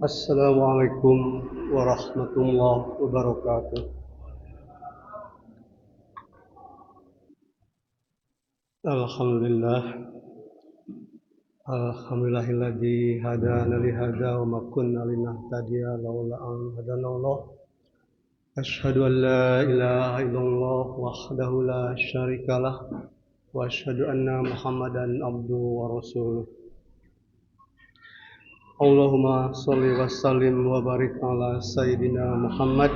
Assalamualaikum warahmatullahi wabarakatuh. Alhamdulillah, alhamdulillahilladzi hadana li hadza wa ma kunna linahtadiya laula an hadanallah. Asyhadu an la ilaha illallah wahdahu la syarikalah wa asyhadu anna Muhammadan abduhu wa rasuluh. Allahumma shalli wa sallim wa barik ala sayyidina Muhammad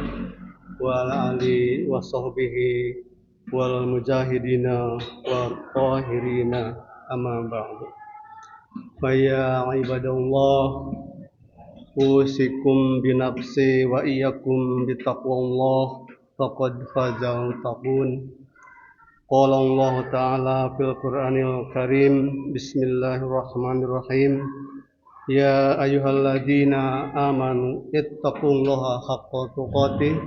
wa ala alihi wa sahbihi wal mujahidina wa tahirina amma ba'du. Faya ibadallah usikum binafsi wa iyyakum bitaqwallah faqad fazal taqun. Qala Allah ta'ala fil Qur'anil Karim. Bismillahirrahmanirrahim. Ya ayyuhalladzina amanu ittaqullaha haqqa tuqatih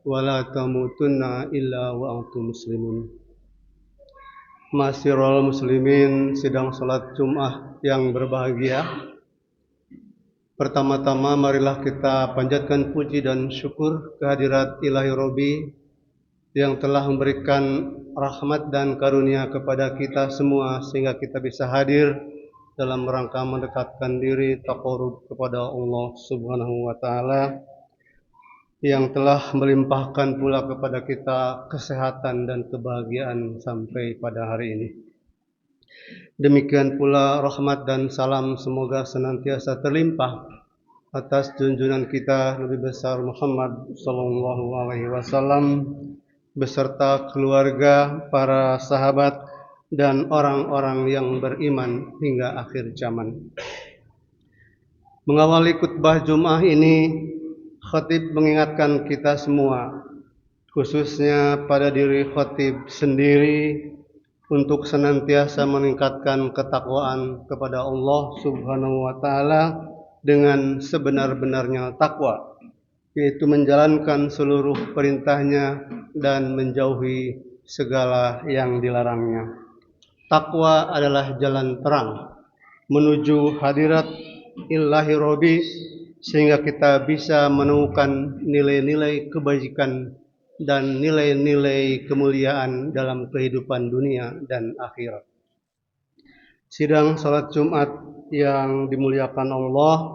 wa la tamutunna illa wa antum muslimun. Masyiral muslimin, sidang salat Jumat yang berbahagia. Pertama-tama marilah kita panjatkan puji dan syukur kehadirat Ilahi Robbi yang telah memberikan rahmat dan karunia kepada kita semua sehingga kita bisa hadir dalam rangka mendekatkan diri taqarrub kepada Allah Subhanahu wa taala yang telah melimpahkan pula kepada kita kesehatan dan kebahagiaan sampai pada hari ini. Demikian pula rahmat dan salam semoga senantiasa terlimpah atas junjungan kita Nabi besar Muhammad sallallahu alaihi wasallam beserta keluarga, para sahabat dan orang-orang yang beriman hingga akhir zaman. Mengawali khutbah Jumat ini, khatib mengingatkan kita semua, khususnya pada diri khatib sendiri, untuk senantiasa meningkatkan ketakwaan kepada Allah Subhanahu wa taala dengan sebenar-benarnya takwa, yaitu menjalankan seluruh perintahnya dan menjauhi segala yang dilarangnya. Takwa adalah jalan terang menuju hadirat Ilahi Robbi sehingga kita bisa menemukan nilai-nilai kebajikan dan nilai-nilai kemuliaan dalam kehidupan dunia dan akhirat. Sidang salat Jumat yang dimuliakan Allah,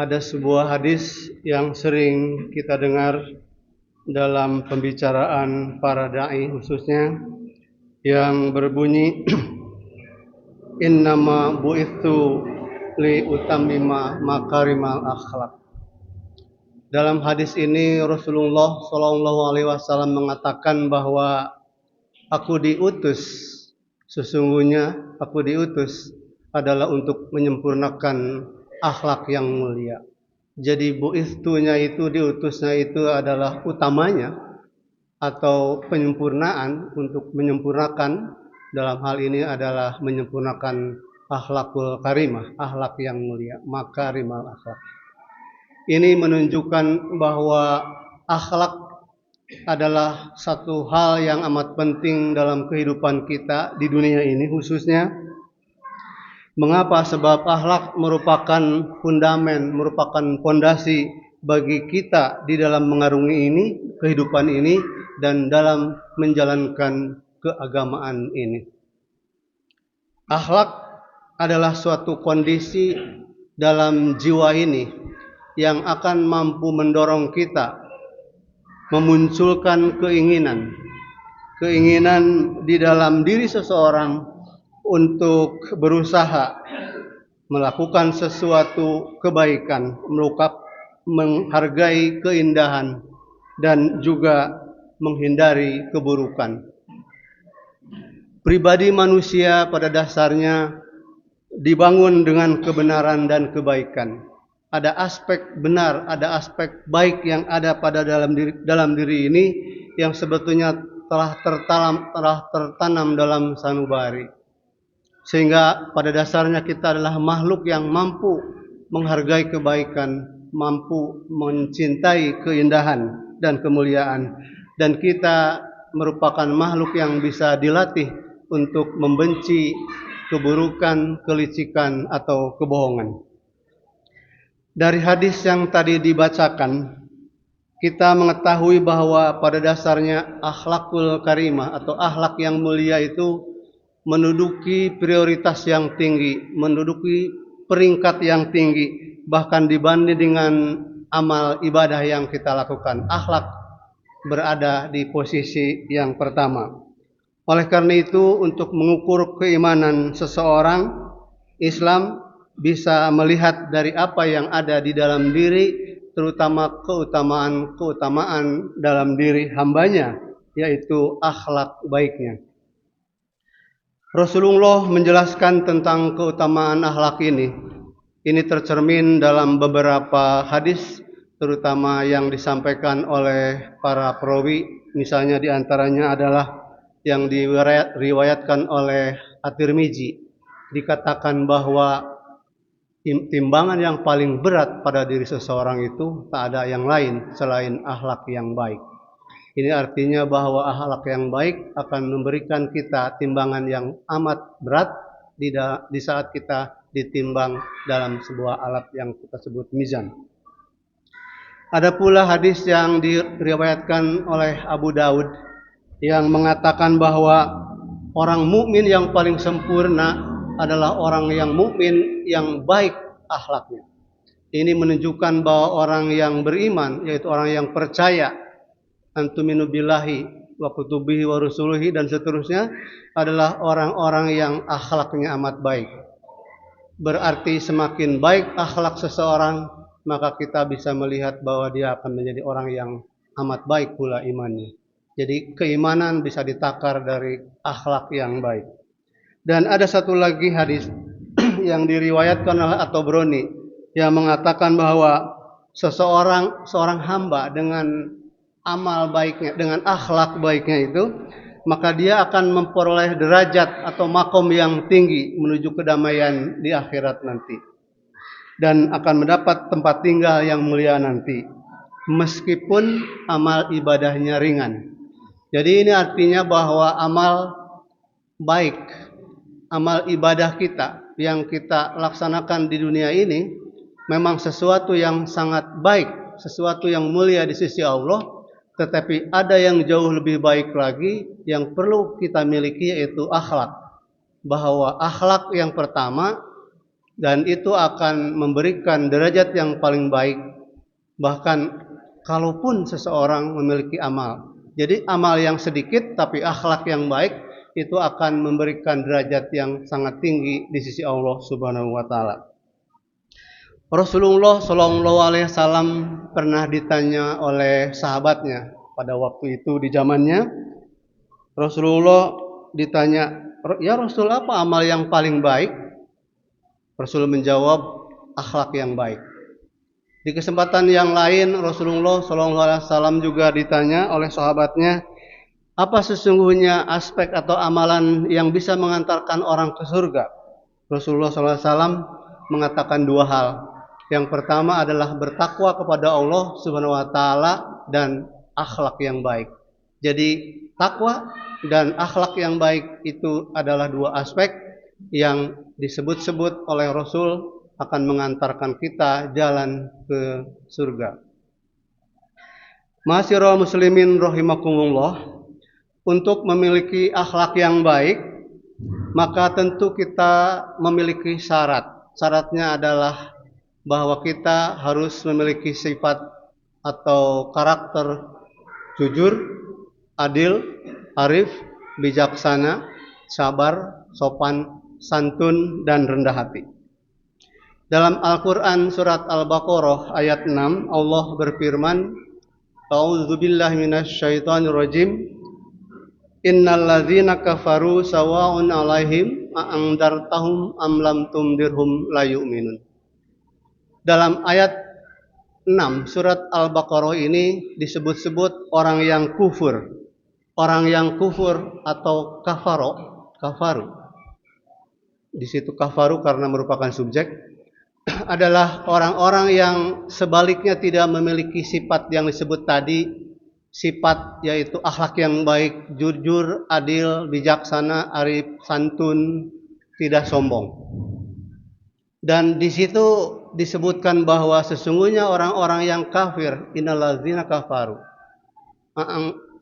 ada sebuah hadis yang sering kita dengar dalam pembicaraan para dai khususnya yang berbunyi innama bu'itsu li utammima makarimal akhlak. Dalam hadis ini Rasulullah sallallahu alaihi wasallam mengatakan bahwa sesungguhnya aku diutus adalah untuk menyempurnakan akhlak yang mulia. Jadi bu'itsunya itu, diutusnya itu adalah utamanya atau penyempurnaan, untuk menyempurnakan dalam hal ini adalah menyempurnakan akhlakul karimah, akhlak yang mulia, makarimal akhlak. Ini menunjukkan bahwa akhlak adalah satu hal yang amat penting dalam kehidupan kita di dunia ini khususnya. Mengapa? Sebab akhlak merupakan fundamen, merupakan fondasi bagi kita di dalam mengarungi ini, kehidupan ini, dan dalam menjalankan keagamaan ini. Akhlak adalah suatu kondisi dalam jiwa ini yang akan mampu mendorong kita memunculkan keinginan di dalam diri seseorang untuk berusaha melakukan sesuatu kebaikan, menghargai keindahan dan juga menghindari keburukan. Pribadi manusia pada dasarnya dibangun dengan kebenaran dan kebaikan. Ada aspek benar, ada aspek baik yang ada pada dalam diri ini yang sebetulnya telah tertanam dalam sanubari. Sehingga pada dasarnya kita adalah makhluk yang mampu menghargai kebaikan, mampu mencintai keindahan dan kemuliaan. Dan kita merupakan makhluk yang bisa dilatih untuk membenci keburukan, kelicikan, atau kebohongan. Dari hadis yang tadi dibacakan, kita mengetahui bahwa pada dasarnya akhlakul karimah atau akhlak yang mulia itu menduduki prioritas yang tinggi, menduduki peringkat yang tinggi, bahkan dibanding dengan amal ibadah yang kita lakukan. Akhlak berada di posisi yang pertama. Oleh karena itu, untuk mengukur keimanan seseorang, Islam bisa melihat dari apa yang ada di dalam diri, terutama keutamaan dalam diri hambanya, yaitu akhlak baiknya. Rasulullah menjelaskan tentang keutamaan akhlak ini. Ini tercermin dalam beberapa hadis, terutama yang disampaikan oleh para perawi. Misalnya diantaranya adalah yang diriwayatkan oleh At-Tirmizi. Dikatakan bahwa timbangan yang paling berat pada diri seseorang itu tak ada yang lain selain akhlak yang baik. Ini artinya bahwa akhlak yang baik akan memberikan kita timbangan yang amat berat di saat kita ditimbang dalam sebuah alat yang kita sebut mizan. Ada pula hadis yang diriwayatkan oleh Abu Daud yang mengatakan bahwa orang mukmin yang paling sempurna adalah orang yang mukmin yang baik akhlaknya. Ini menunjukkan bahwa orang yang beriman, yaitu orang yang percaya, antuminu billahi wa kutubihi wa rusulihi dan seterusnya, adalah orang-orang yang akhlaknya amat baik. Berarti semakin baik akhlak seseorang, maka kita bisa melihat bahwa dia akan menjadi orang yang amat baik pula imannya. Jadi keimanan bisa ditakar dari akhlak yang baik. Dan ada satu lagi hadis yang diriwayatkan oleh At-Tabrani yang mengatakan bahwa seorang hamba dengan amal baiknya, dengan akhlak baiknya itu, maka dia akan memperoleh derajat atau makom yang tinggi menuju kedamaian di akhirat nanti, dan akan mendapat tempat tinggal yang mulia nanti, meskipun amal ibadahnya ringan. Jadi ini artinya bahwa amal baik, amal ibadah kita yang kita laksanakan di dunia ini memang sesuatu yang sangat baik, sesuatu yang mulia di sisi Allah. Tetapi ada yang jauh lebih baik lagi yang perlu kita miliki, yaitu akhlak. Bahwa akhlak yang pertama, dan itu akan memberikan derajat yang paling baik, bahkan kalaupun seseorang memiliki amal. Jadi amal yang sedikit tapi akhlak yang baik itu akan memberikan derajat yang sangat tinggi di sisi Allah Subhanahu wa taala. Rasulullah Shallallahu Alaihi Wasallam pernah ditanya oleh sahabatnya pada waktu itu di zamannya. Rasulullah ditanya, ya Rasul, apa amal yang paling baik? Rasul menjawab, akhlak yang baik. Di kesempatan yang lain Rasulullah Shallallahu Alaihi Wasallam juga ditanya oleh sahabatnya, apa sesungguhnya aspek atau amalan yang bisa mengantarkan orang ke surga? Rasulullah Shallallahu Alaihi Wasallam mengatakan dua hal. Yang pertama adalah bertakwa kepada Allah Subhanahu wa taala dan akhlak yang baik. Jadi takwa dan akhlak yang baik itu adalah dua aspek yang disebut-sebut oleh Rasul akan mengantarkan kita jalan ke surga. Ma'asyiral muslimin rahimakumullah, untuk memiliki akhlak yang baik maka tentu kita memiliki syarat. Syaratnya adalah bahwa kita harus memiliki sifat atau karakter jujur, adil, arif, bijaksana, sabar, sopan, santun, dan rendah hati. Dalam Al-Quran surat Al-Baqarah ayat 6, Allah berfirman, A'udzubillahi minasyaitonirrajim, Innal ladzina kafaru sawa'un 'alaihim a'andartahum am lam tundirhum la yu'minun. Dalam ayat 6 surat Al-Baqarah ini disebut-sebut orang yang kufur. Orang yang kufur atau kafaru. Di situ kafaru karena merupakan subjek, adalah orang-orang yang sebaliknya tidak memiliki sifat yang disebut tadi, sifat yaitu akhlak yang baik, jujur, adil, bijaksana, arif, santun, tidak sombong. Dan di situ disebutkan bahwa sesungguhnya orang-orang yang kafir, innalladzina kafaru,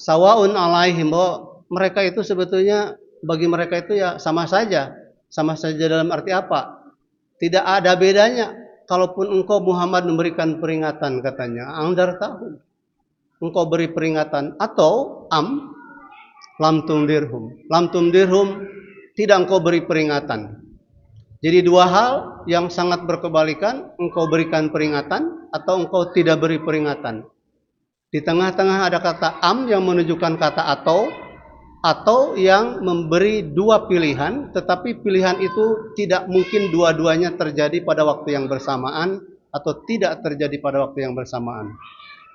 sawaun alaihim, bahwa mereka itu sebetulnya bagi mereka itu ya sama saja dalam arti apa? Tidak ada bedanya. Kalaupun engkau Muhammad memberikan peringatan, katanya, angdar tahu, engkau beri peringatan, atau lam tumdirhum, tidak engkau beri peringatan. Jadi dua hal yang sangat berkebalikan, engkau berikan peringatan atau engkau tidak beri peringatan. Di tengah-tengah ada kata yang menunjukkan kata atau yang memberi dua pilihan, tetapi pilihan itu tidak mungkin dua-duanya terjadi pada waktu yang bersamaan atau tidak terjadi pada waktu yang bersamaan.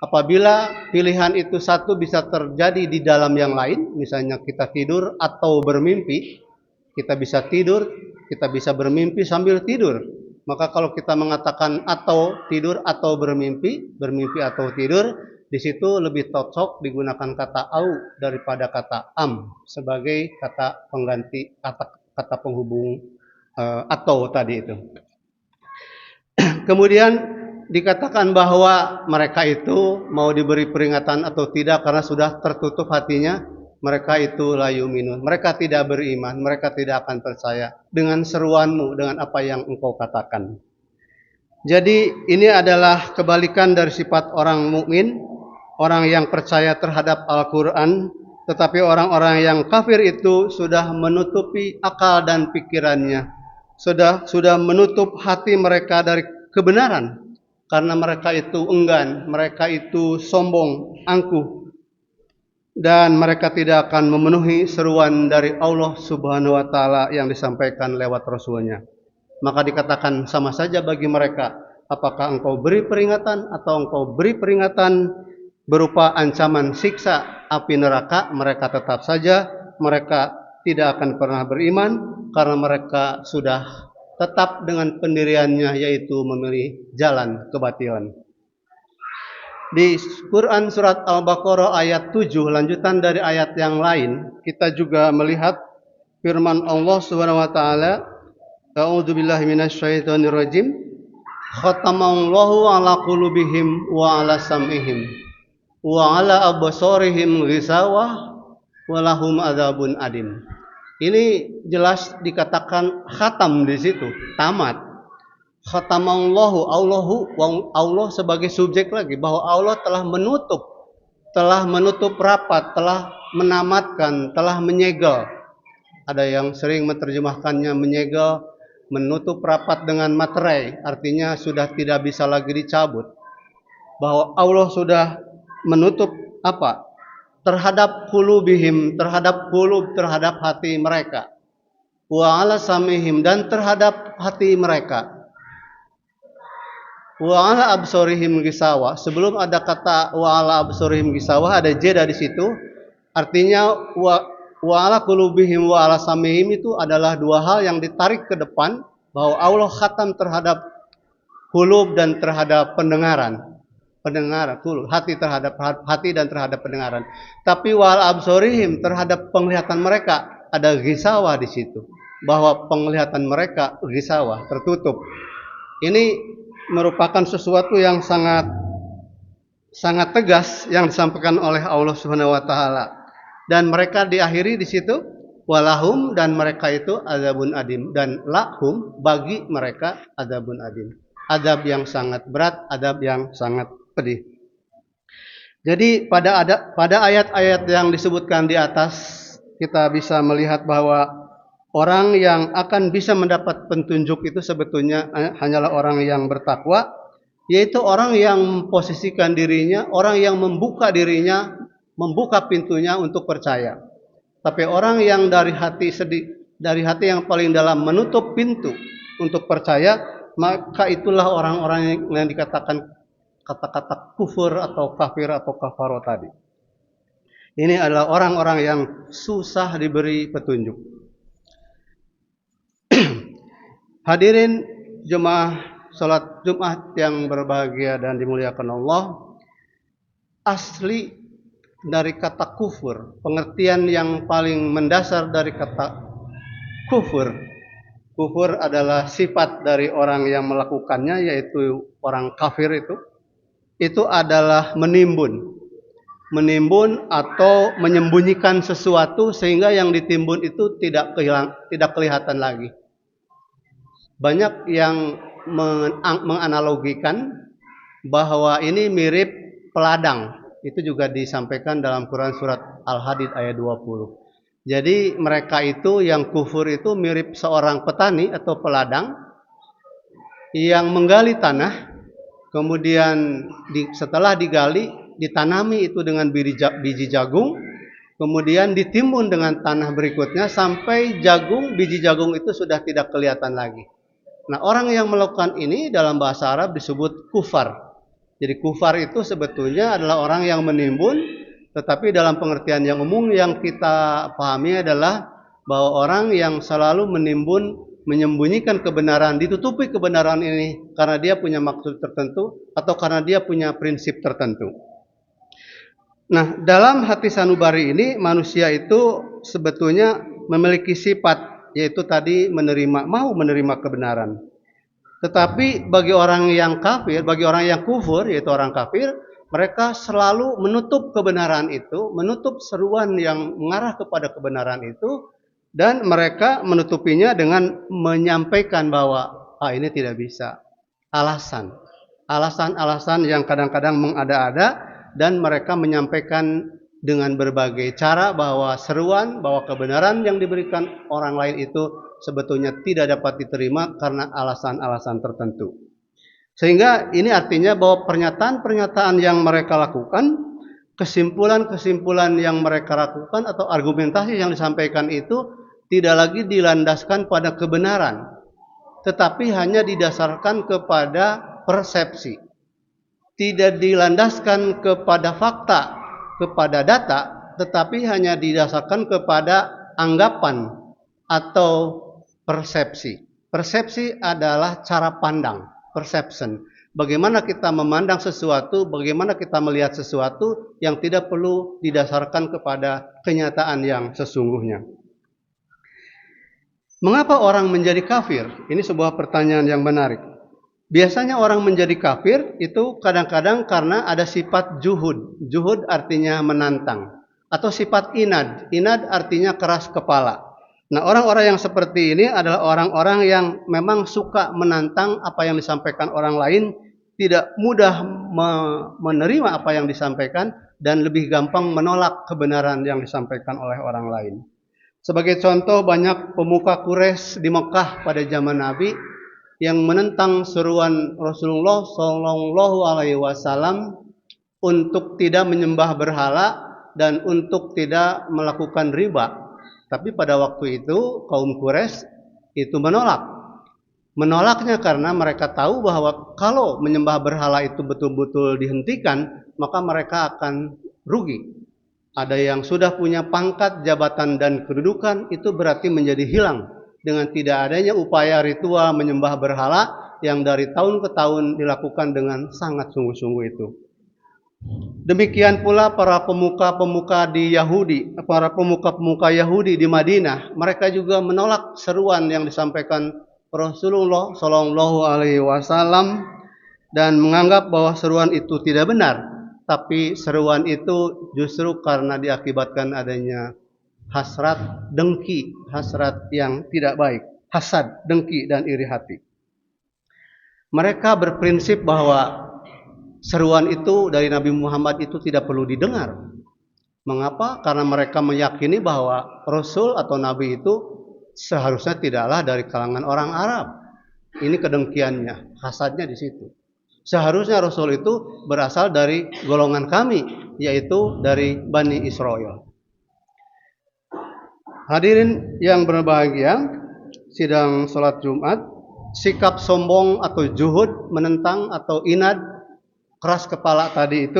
Apabila pilihan itu satu bisa terjadi di dalam yang lain, misalnya kita tidur atau bermimpi, kita bisa tidur, kita bisa bermimpi sambil tidur. Maka kalau kita mengatakan atau tidur atau bermimpi atau tidur, di situ lebih cocok digunakan kata au daripada kata sebagai kata pengganti kata penghubung atau tadi itu. Kemudian dikatakan bahwa mereka itu mau diberi peringatan atau tidak karena sudah tertutup hatinya, mereka itu la yu'minun. Mereka tidak beriman, mereka tidak akan percaya dengan seruanmu, dengan apa yang engkau katakan. Jadi ini adalah kebalikan dari sifat orang mukmin, orang yang percaya terhadap Al-Quran, tetapi orang-orang yang kafir itu sudah menutupi akal dan pikirannya, sudah menutup hati mereka dari kebenaran, karena mereka itu enggan, mereka itu sombong, angkuh, dan mereka tidak akan memenuhi seruan dari Allah Subhanahu wa Ta'ala yang disampaikan lewat Rasulnya. Maka dikatakan sama saja bagi mereka, apakah engkau beri peringatan atau engkau beri peringatan berupa ancaman siksa api neraka, mereka tetap saja mereka tidak akan pernah beriman karena mereka sudah tetap dengan pendiriannya, yaitu memilih jalan kebatilan. Di Quran surat Al-Baqarah ayat 7, lanjutan dari ayat yang lain, kita juga melihat firman Allah Subhanahu wa taala, a'udzubillahi minasyaitonir rajim, khatamallahu ala qulubihim wa ala sam'ihim wa ala absarihim ghisawah walahum adzabun adim. Ini jelas dikatakan khatam di situ, tamat. Khatamallahu, Allah sebagai subjek lagi, bahwa Allah telah menutup rapat, telah menamatkan, telah menyegel. Ada yang sering menerjemahkannya menyegel, menutup rapat dengan materai, artinya sudah tidak bisa lagi dicabut. Bahwa Allah sudah menutup apa? Terhadap qulubihim, terhadap hati mereka. Wa ala samihim, dan terhadap hati mereka. Wa ala absorihim gisawah. Sebelum ada kata wa ala absorihim gisawah, ada jeda di situ. Artinya wa ala qulubihim wa ala samihim itu adalah dua hal yang ditarik ke depan, bahwa Allah khatam terhadap qulub dan terhadap pendengaran. Hati dan terhadap pendengaran. Tapi wal absorihim, terhadap penglihatan mereka ada gisawah di situ, bahwa penglihatan mereka gisawah, tertutup. Ini merupakan sesuatu yang sangat tegas yang disampaikan oleh Allah Subhanahu wa taala. Dan mereka diakhiri di situ walahum, dan mereka itu adzabun adim, dan lahum, bagi mereka adzabun adim. Adab yang sangat berat, adab yang sangat pedih. Jadi pada ayat-ayat yang disebutkan di atas, kita bisa melihat bahwa orang yang akan bisa mendapat petunjuk itu sebetulnya hanyalah orang yang bertakwa, yaitu orang yang memposisikan dirinya, orang yang membuka dirinya, membuka pintunya untuk percaya. Tapi orang yang dari hati yang paling dalam menutup pintu untuk percaya, maka itulah orang-orang yang dikatakan kata-kata kufur atau kafir atau kafaro tadi. Ini adalah orang-orang yang susah diberi petunjuk. Hadirin jemaah salat Jumat yang berbahagia dan dimuliakan Allah, asli dari kata kufur, pengertian yang paling mendasar dari kata kufur Kufur adalah sifat dari orang yang melakukannya, yaitu orang kafir itu adalah menimbun. Menimbun atau menyembunyikan sesuatu sehingga yang ditimbun itu tidak kelihatan lagi. Banyak yang menganalogikan bahwa ini mirip peladang. Itu juga disampaikan dalam Quran surat Al-Hadid ayat 20. Jadi mereka itu yang kufur itu mirip seorang petani atau peladang yang menggali tanah, kemudian setelah digali ditanami itu dengan biji jagung, kemudian ditimbun dengan tanah berikutnya sampai biji jagung itu sudah tidak kelihatan lagi. Nah, orang yang melakukan ini dalam bahasa Arab disebut kufar. Jadi kufar itu sebetulnya adalah orang yang menimbun, tetapi dalam pengertian yang umum yang kita pahami adalah bahwa orang yang selalu menimbun, menyembunyikan kebenaran, ditutupi kebenaran ini karena dia punya maksud tertentu atau karena dia punya prinsip tertentu. Nah, dalam hati sanubari ini manusia itu sebetulnya memiliki sifat, yaitu tadi mau menerima kebenaran. Tetapi bagi orang yang kafir, bagi orang yang kufur, yaitu orang kafir, mereka selalu menutup kebenaran itu, menutup seruan yang mengarah kepada kebenaran itu, dan mereka menutupinya dengan menyampaikan bahwa ini tidak bisa. Alasan-alasan yang kadang-kadang mengada-ada, dan mereka menyampaikan dengan berbagai cara bahwa seruan, bahwa kebenaran yang diberikan orang lain itu sebetulnya tidak dapat diterima karena alasan-alasan tertentu. Sehingga ini artinya bahwa pernyataan-pernyataan yang mereka lakukan, kesimpulan-kesimpulan yang mereka lakukan atau argumentasi yang disampaikan itu tidak lagi dilandaskan pada kebenaran, tetapi hanya didasarkan kepada persepsi. Tidak dilandaskan kepada fakta, kepada data, tetapi hanya didasarkan kepada anggapan atau persepsi. Persepsi adalah cara pandang, perception. Bagaimana kita memandang sesuatu, bagaimana kita melihat sesuatu yang tidak perlu didasarkan kepada kenyataan yang sesungguhnya. Mengapa orang menjadi kafir? Ini sebuah pertanyaan yang menarik. Biasanya orang menjadi kafir itu kadang-kadang karena ada sifat juhud. Juhud artinya menantang. Atau sifat inad. Inad artinya keras kepala. Nah, orang-orang yang seperti ini adalah orang-orang yang memang suka menantang apa yang disampaikan orang lain, tidak mudah menerima apa yang disampaikan, dan lebih gampang menolak kebenaran yang disampaikan oleh orang lain. Sebagai contoh, banyak pemuka Quraisy di Mekah pada zaman Nabi yang menentang seruan Rasulullah Shallallahu Alaihi Wasallam untuk tidak menyembah berhala dan untuk tidak melakukan riba. Tapi pada waktu itu kaum Quraisy itu menolaknya karena mereka tahu bahwa kalau menyembah berhala itu betul-betul dihentikan, maka mereka akan rugi. Ada yang sudah punya pangkat, jabatan, dan kedudukan, itu berarti menjadi hilang dengan tidak adanya upaya ritual menyembah berhala yang dari tahun ke tahun dilakukan dengan sangat sungguh-sungguh itu. Demikian pula para pemuka-pemuka Yahudi di Madinah, mereka juga menolak seruan yang disampaikan Rasulullah Shallallahu Alaihi Wasallam dan menganggap bahwa seruan itu tidak benar, tapi seruan itu justru karena diakibatkan adanya hasrat, dengki, hasrat yang tidak baik, hasad, dengki, dan iri hati. Mereka berprinsip bahwa seruan itu dari Nabi Muhammad itu tidak perlu didengar. Mengapa? Karena mereka meyakini bahwa Rasul atau Nabi itu seharusnya tidaklah dari kalangan orang Arab. Ini kedengkiannya, hasadnya di situ. Seharusnya Rasul itu berasal dari golongan kami, yaitu dari Bani Israel. Hadirin yang berbahagia, sidang sholat Jumat, sikap sombong atau juhud, menentang atau inad, keras kepala tadi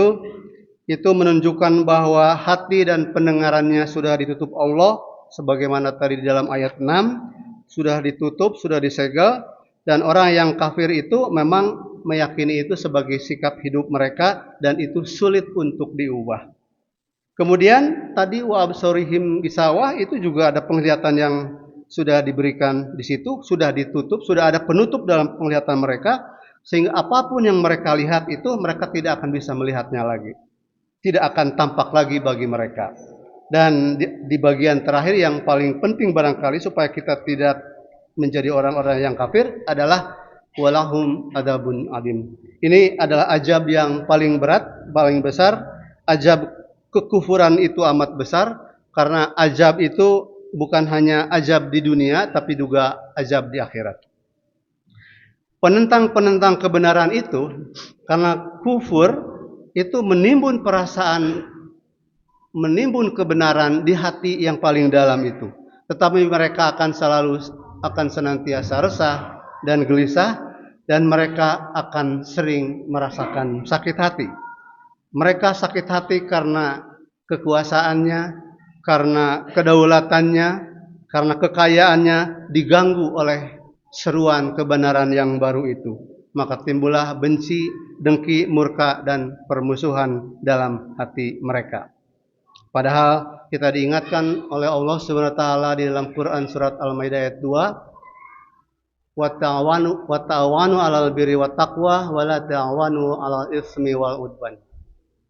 itu menunjukkan bahwa hati dan pendengarannya sudah ditutup Allah, sebagaimana tadi di dalam ayat 6, sudah ditutup, sudah disegel, dan orang yang kafir itu memang meyakini itu sebagai sikap hidup mereka, dan itu sulit untuk diubah. Kemudian tadi wa absorihim gisawah itu juga ada penglihatan yang sudah diberikan di situ, sudah ditutup, sudah ada penutup dalam penglihatan mereka, sehingga apapun yang mereka lihat itu mereka tidak akan bisa melihatnya lagi. Tidak akan tampak lagi bagi mereka. Dan di bagian terakhir yang paling penting barangkali supaya kita tidak menjadi orang-orang yang kafir adalah walahum adabun adim. Ini adalah azab yang paling berat, paling besar. Azab kekufuran itu amat besar karena azab itu bukan hanya azab di dunia tapi juga azab di akhirat. Penentang-penentang kebenaran itu karena kufur itu menimbun perasaan, menimbun kebenaran di hati yang paling dalam itu. Tetapi mereka akan senantiasa resah dan gelisah, dan mereka akan sering merasakan sakit hati. Mereka sakit hati karena kekuasaannya, karena kedaulatannya, karena kekayaannya diganggu oleh seruan kebenaran yang baru itu. Maka timbullah benci, dengki, murka, dan permusuhan dalam hati mereka. Padahal kita diingatkan oleh Allah Subhanahu wa taala di dalam Quran surat Al-Maidah ayat 2, wa ta'awanu 'alal birri wat taqwa wa la ta'awanu 'alal itsmi wal udwan.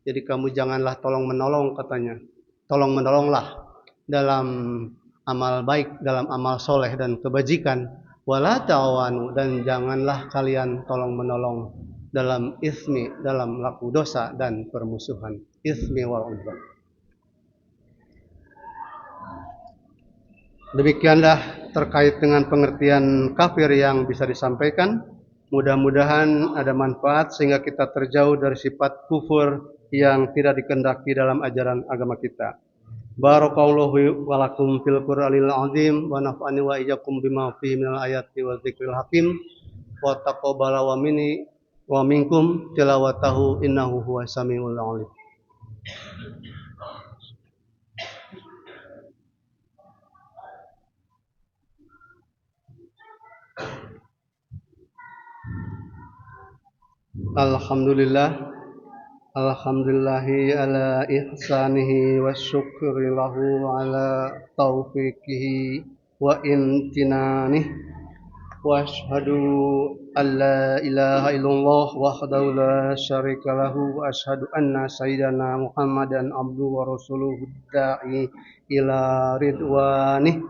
Jadi kamu janganlah tolong menolong, katanya. Tolong menolonglah dalam amal baik, dalam amal soleh dan kebajikan. Wa la ta'awanu, dan janganlah kalian tolong menolong dalam ismi, dalam laku dosa dan permusuhan. Ismi wal udwan. Demikianlah terkait dengan pengertian kafir yang bisa disampaikan. Mudah-mudahan ada manfaat sehingga kita terjauh dari sifat kufur yang tidak dikehendaki dalam ajaran agama kita. Barakallahu wa lakum fil Qur'anil azim wa nafa'ani wa iyyakum bima fihi minal ayati wa dzikril hakim wa taqabbala wa minni wa minkum tilawatahu innahu huwas samiul alim. Alhamdulillahi ala ihsanihi wa syukri lahu ala taufiqihi wa imtinanih wa ashhadu an la ilaha illallah wahdahu la syarika lahu wa ashhadu anna sayyidana Muhammadan abduhu wa rasuluhu da'i ila ridwanih.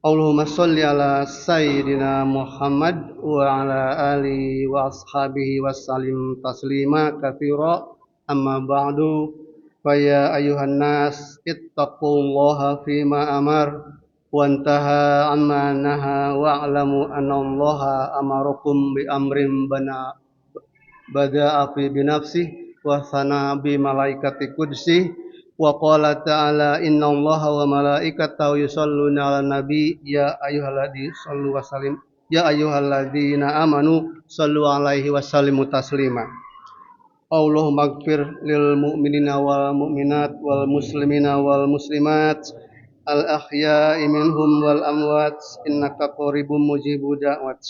Allahumma sholli ala sayyidina Muhammad wa ala alihi wa ashabihi wa sallim taslima katsira. Amma ba'du, fa ya ayyuhan nas ittaqullaha fima amar wa antaha amma naha wa'lamu anna Allaha amarakum bi amrin bada'a fi binafsihi wa sana bi malaikati qudsi wa qala ta'ala inna Allaha wa malaikatahu yusholluna 'alan nabi ya ayyuhalladzina amanu shallu 'alaihi wa sallimu taslima. Allahumma ighfir lil mu'minina wal mu'minat wal muslimina wal muslimat al ahya'i minhum wal amwat innaka qaribun mujibud da'wat.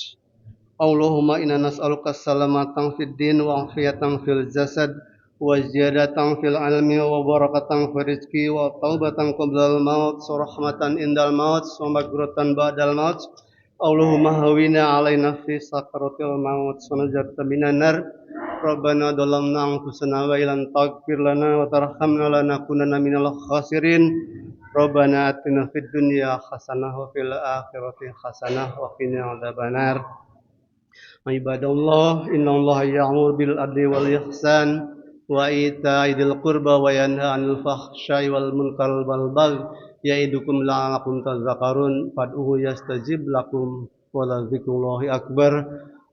Allahumma inna nas'aluka salamatan fid din wa afiyatan fil jasad wa ziyadatan fil ilmi wa barakatan fil rizqi wa taubatan qabla al maut wa rahmatan indal maut wa maghfiratan ba'dal maut. Allahumma hawina alaina fi sakaratil maut wa najatan minan nar. Rabbana dhalamna anfusana wa illam taghfir lana wa tarhamna lanakunanna minal khasirin. Rabbana atina fid dunya hasanah wa fil akhirati hasanah wa qina adzabannar. Ibadallah, innallaha ya'muru bil adli wal ihsan wa ita'i dzil qurba wa yanha 'anil fahsya'i wal munkari wal baghi ya'idukum la'allakum tadhakkarun. Fad'uhu yastajib lakum wa la dzikrullahi akbar.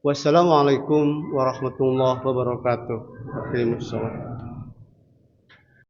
Wassalamualaikum warahmatullahi wabarakatuh.